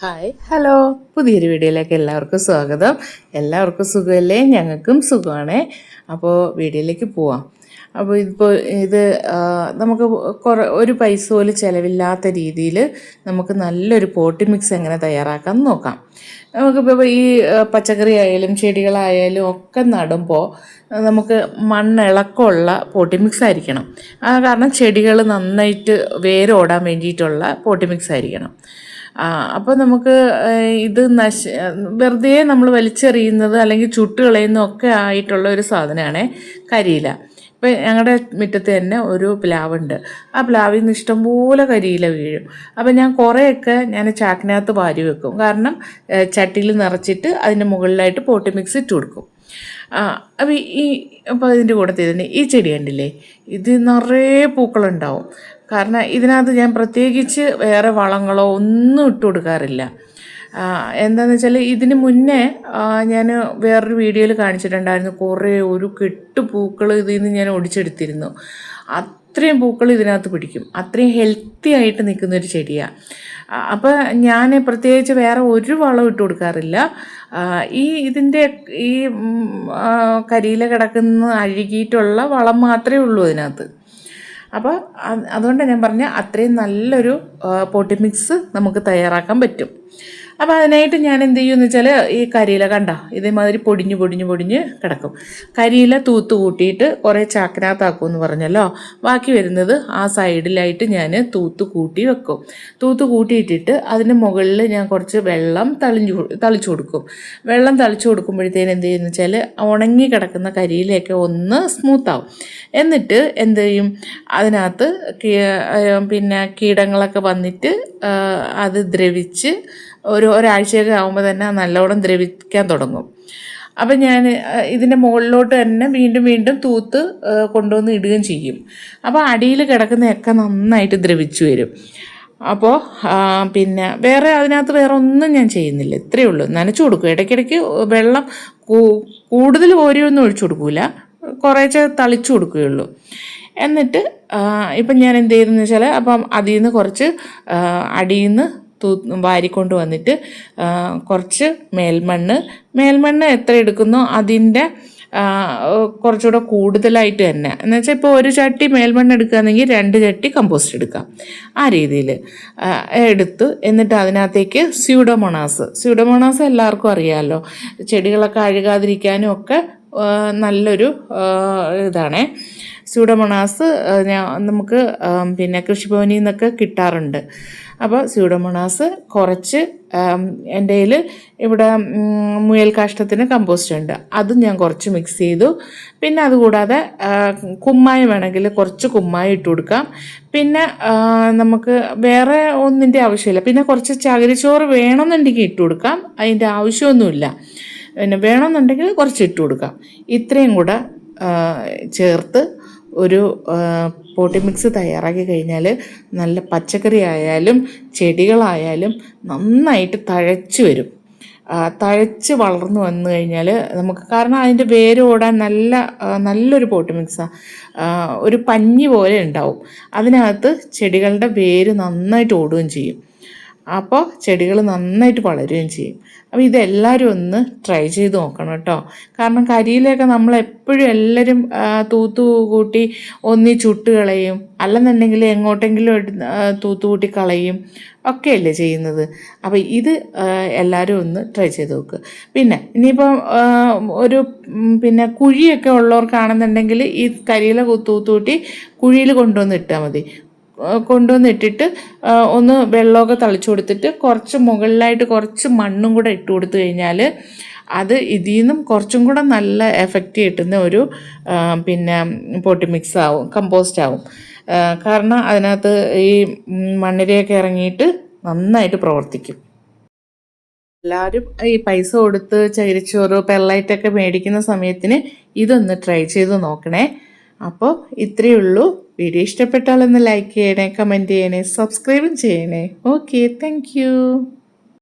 Hi hello, പുതിയൊരു വീഡിയോയിലേക്ക് എല്ലാവർക്കും സ്വാഗതം. എല്ലാവർക്കും സുഖമല്ലേ? ഞങ്ങൾക്കും സുഖമാണ്. അപ്പോൾ വീഡിയോയിലേക്ക് പോവാം. അപ്പോൾ ഇത് നമുക്ക് ഒരു പൈസ പോലും ചിലവില്ലാത്ത രീതിയിൽ നമുക്ക് നല്ലൊരു പോട്ടി മിക്സ് എങ്ങനെ തയ്യാറാക്കാം നോക്കാം. നമുക്കിപ്പോൾ ഈ പച്ചക്കറി ആയാലും ചെടികളായാലും ഒക്കെ നടുമ്പോൾ നമുക്ക് മണ്ണിളക്കമുള്ള പോട്ടി മിക്സ് ആയിരിക്കണം. കാരണം ചെടികൾ നന്നായിട്ട് വേരോടാൻ വേണ്ടിയിട്ടുള്ള പോട്ടി മിക്സ് ആയിരിക്കണം. അപ്പോൾ നമുക്ക് ഇത് വെറുതെ നമ്മൾ വലിച്ചെറിയുന്നത് അല്ലെങ്കിൽ ചുട്ട് കളയുന്നതൊക്കെ ആയിട്ടുള്ള ഒരു സാധനമാണ് കരിയില. ഇപ്പം ഞങ്ങളുടെ മുറ്റത്ത് തന്നെ ഒരു പ്ലാവുണ്ട്. ആ പ്ലാവിൽ നിന്ന് ഇഷ്ടംപോലെ കരിയില വീഴും. അപ്പം ഞാൻ കുറേയൊക്കെ ചാക്കിനകത്ത് വാരി വെക്കും. കാരണം ചട്ടിയിൽ നിറച്ചിട്ട് അതിൻ്റെ മുകളിലായിട്ട് പോട്ടി മിക്സ് ഇട്ട് കൊടുക്കും. അപ്പോൾ ഇതിൻ്റെ കൂട്ടത്തിൽ തന്നെ ഈ ചെടി കണ്ടില്ലേ, ഇത് നിറയെ പൂക്കളുണ്ടാവും. കാരണം ഇതിനകത്ത് ഞാൻ പ്രത്യേകിച്ച് വേറെ വളങ്ങളോ ഒന്നും ഇട്ട് കൊടുക്കാറില്ല. എന്താണെന്ന് വെച്ചാൽ ഇതിന് മുന്നേ ഞാൻ വേറൊരു വീഡിയോയിൽ കാണിച്ചിട്ടുണ്ടായിരുന്നു. ഒരു കെട്ട് പൂക്കൾ ഇതിൽ നിന്ന് ഞാൻ ഒടിച്ചെടുത്തിരുന്നു. അത്രയും പൂക്കൾ ഇതിനകത്ത് പിടിക്കും. അത്രയും ഹെൽത്തി ആയിട്ട് നിൽക്കുന്നൊരു ചെടിയാണ്. അപ്പോൾ ഞാൻ പ്രത്യേകിച്ച് വേറെ ഒരു വളം ഇട്ട് കൊടുക്കാറില്ല. ഇതിൻ്റെ ഈ കരിയില കിടക്കുന്ന അഴുകിയിട്ടുള്ള വളം മാത്രമേ ഉള്ളൂ അതിനകത്ത്. അപ്പോൾ അതുകൊണ്ടാണ് ഞാൻ പറഞ്ഞ അത്രയും നല്ലൊരു പോട്ടി മിക്സ് നമുക്ക് തയ്യാറാക്കാൻ പറ്റും. അപ്പോൾ അതിനായിട്ട് ഞാൻ എന്ത് ചെയ്യുമെന്ന് വെച്ചാൽ ഈ കരിയില കണ്ട ഇതേമാതിരി പൊടിഞ്ഞ് കിടക്കും. കരിയില തൂത്ത് കൂട്ടിയിട്ട് കുറേ ചാക്കിനകത്താക്കുമെന്ന് പറഞ്ഞല്ലോ. ബാക്കി വരുന്നത് ആ സൈഡിലായിട്ട് ഞാൻ തൂത്ത് കൂട്ടി വെക്കും. തൂത്ത് കൂട്ടിയിട്ടിട്ട് അതിന് മുകളിൽ ഞാൻ കുറച്ച് വെള്ളം തളിച്ചു കൊടുക്കും. വെള്ളം തളിച്ചു കൊടുക്കുമ്പോഴത്തേന് എന്ത് ചെയ്യുമെന്ന് വെച്ചാൽ ഉണങ്ങി കിടക്കുന്ന കരിയിലയൊക്കെ ഒന്ന് സ്മൂത്താവും. എന്നിട്ട് എന്ത് ചെയ്യും, അതിനകത്ത് കീടങ്ങളൊക്കെ വന്നിട്ട് അത് ദ്രവിച്ച് ഒരാഴ്ചയൊക്കെ ആകുമ്പോൾ തന്നെ നല്ലോണം ദ്രവിക്കാൻ തുടങ്ങും. അപ്പം ഞാൻ ഇതിൻ്റെ മുകളിലോട്ട് തന്നെ വീണ്ടും തൂത്ത് കൊണ്ടുവന്ന് ഇടുകയും ചെയ്യും. അപ്പോൾ അടിയിൽ കിടക്കുന്നതൊക്കെ നന്നായിട്ട് ദ്രവിച്ചു വരും. അപ്പോൾ വേറെ അതിനകത്ത് വേറെ ഒന്നും ഞാൻ ചെയ്യുന്നില്ല. ഇത്രയേ ഉള്ളൂ. നനച്ചു കൊടുക്കും. ഇടയ്ക്കിടയ്ക്ക് വെള്ളം കൂടുതൽ ഓരിയൊന്നും ഒഴിച്ചു കൊടുക്കില്ല, കുറേശ്ശെ തളിച്ചു കൊടുക്കുകയുള്ളൂ. എന്നിട്ട് ഇപ്പം ഞാൻ എന്ത് ചെയ്തെന്ന് വെച്ചാൽ അപ്പം അതിൽ നിന്ന് കുറച്ച് അടിയിൽ നിന്ന് വാരിക്കൊണ്ട് വന്നിട്ട് കുറച്ച് മേൽമണ്ണ് എത്ര എടുക്കുന്നോ അതിൻ്റെ കുറച്ചുകൂടെ കൂടുതലായിട്ട് തന്നെ, എന്നുവെച്ചാൽ ഇപ്പോൾ ഒരു ചട്ടി മേൽമണ്ണ് എടുക്കുകയാണെങ്കിൽ 2 ചട്ടി കമ്പോസ്റ്റ് എടുക്കാം. ആ രീതിയിൽ എടുത്തു. എന്നിട്ട് അതിനകത്തേക്ക് സ്യൂഡോമോണാസ് എല്ലാവർക്കും അറിയാമല്ലോ. ചെടികളൊക്കെ അഴുകാതിരിക്കാനും ഒക്കെ നല്ലൊരു ഇതാണേ സ്യൂഡോമോണാസ്. നമുക്ക് കൃഷിഭവനിൽ നിന്നൊക്കെ കിട്ടാറുണ്ട്. അപ്പോൾ സ്യൂഡോമോണാസ് കുറച്ച് എൻ്റെ കയ്യിൽ ഇവിടെ മുയൽ കാഷ്ടത്തിന് കമ്പോസ്റ്റ് ഉണ്ട്, അതും ഞാൻ കുറച്ച് മിക്സ് ചെയ്തു. പിന്നെ അതുകൂടാതെ കുമ്മായം വേണമെങ്കിൽ കുറച്ച് കുമ്മായം ഇട്ട് കൊടുക്കാം. പിന്നെ നമുക്ക് വേറെ ഒന്നിൻ്റെ ആവശ്യമില്ല. പിന്നെ കുറച്ച് ചകിരിച്ചോറ് വേണമെന്നുണ്ടെങ്കിൽ ഇട്ട് കൊടുക്കാം, അതിൻ്റെ ആവശ്യമൊന്നുമില്ല. പിന്നെ വേണമെന്നുണ്ടെങ്കിൽ കുറച്ച് ഇട്ട് കൊടുക്കാം. ഇത്രയും കൂടെ ചേർത്ത് ഒരു പോട്ടി മിക്സ് തയ്യാറാക്കി കഴിഞ്ഞാൽ നല്ല പച്ചക്കറി ആയാലും ചെടികളായാലും നന്നായിട്ട് തഴച്ച് വരും. തഴച്ച് വളർന്നു വന്നു കഴിഞ്ഞാൽ നമുക്ക്, കാരണം അതിൻ്റെ വേര് ഓടാൻ നല്ലൊരു പോട്ടി മിക്സാണ്. ഒരു പഞ്ഞി പോലെ ഉണ്ടാവും. അതിനകത്ത് ചെടികളുടെ വേര് നന്നായിട്ട് ഓടുകയും ചെയ്യും. അപ്പോൾ ചെടികൾ നന്നായിട്ട് വളരുകയും ചെയ്യും. അപ്പോൾ ഇതെല്ലാവരും ഒന്ന് ട്രൈ ചെയ്ത് നോക്കണം കേട്ടോ. കാരണം കരിയിലൊക്കെ നമ്മളെപ്പോഴും എല്ലാവരും തൂത്തുകൂട്ടി ചുട്ട് കളയും, അല്ലെന്നുണ്ടെങ്കിൽ എങ്ങോട്ടെങ്കിലും തൂത്തുകൂട്ടി കളയും ഒക്കെയല്ലേ ചെയ്യുന്നത്. അപ്പോൾ ഇത് എല്ലാവരും ഒന്ന് ട്രൈ ചെയ്ത് നോക്കുക. പിന്നെ ഇനിയിപ്പം കുഴിയൊക്കെ ഉള്ളവർക്കാണെന്നുണ്ടെങ്കിൽ ഈ കരിയില തൂത്തുകൂട്ടി കുഴിയിൽ കൊണ്ടുവന്നിട്ടാൽ മതി. കൊണ്ടുവന്നിട്ടിട്ട് ഒന്ന് വെള്ളമൊക്കെ തളിച്ചു കൊടുത്തിട്ട് കുറച്ച് മുകളിലായിട്ട് കുറച്ച് മണ്ണും കൂടെ ഇട്ട് കൊടുത്തു കഴിഞ്ഞാൽ അത് ഇതിൽ നിന്നും കുറച്ചും കൂടെ നല്ല എഫക്റ്റ് കിട്ടുന്ന ഒരു പോട്ടി മിക്സ് ആവും, കമ്പോസ്റ്റ് ആവും. കാരണം അതിനകത്ത് ഈ മണ്ണിരയൊക്കെ ഇറങ്ങിയിട്ട് നന്നായിട്ട് പ്രവർത്തിക്കും. എല്ലാവരും ഈ പൈസ കൊടുത്ത് ചകിരിച്ചോറ് പെർലൈറ്റൊക്കെ മേടിക്കുന്ന സമയത്തിന് ഇതൊന്ന് ട്രൈ ചെയ്ത് നോക്കണേ. അപ്പോൾ ഇത്രയേ ഉള്ളൂ. വീഡിയോ ഇഷ്ടപ്പെട്ടാലൊന്ന് ലൈക്ക് ചെയ്യണേ, കമൻറ്റ് ചെയ്യണേ, സബ്സ്ക്രൈബും ചെയ്യണേ. Okay, thank you.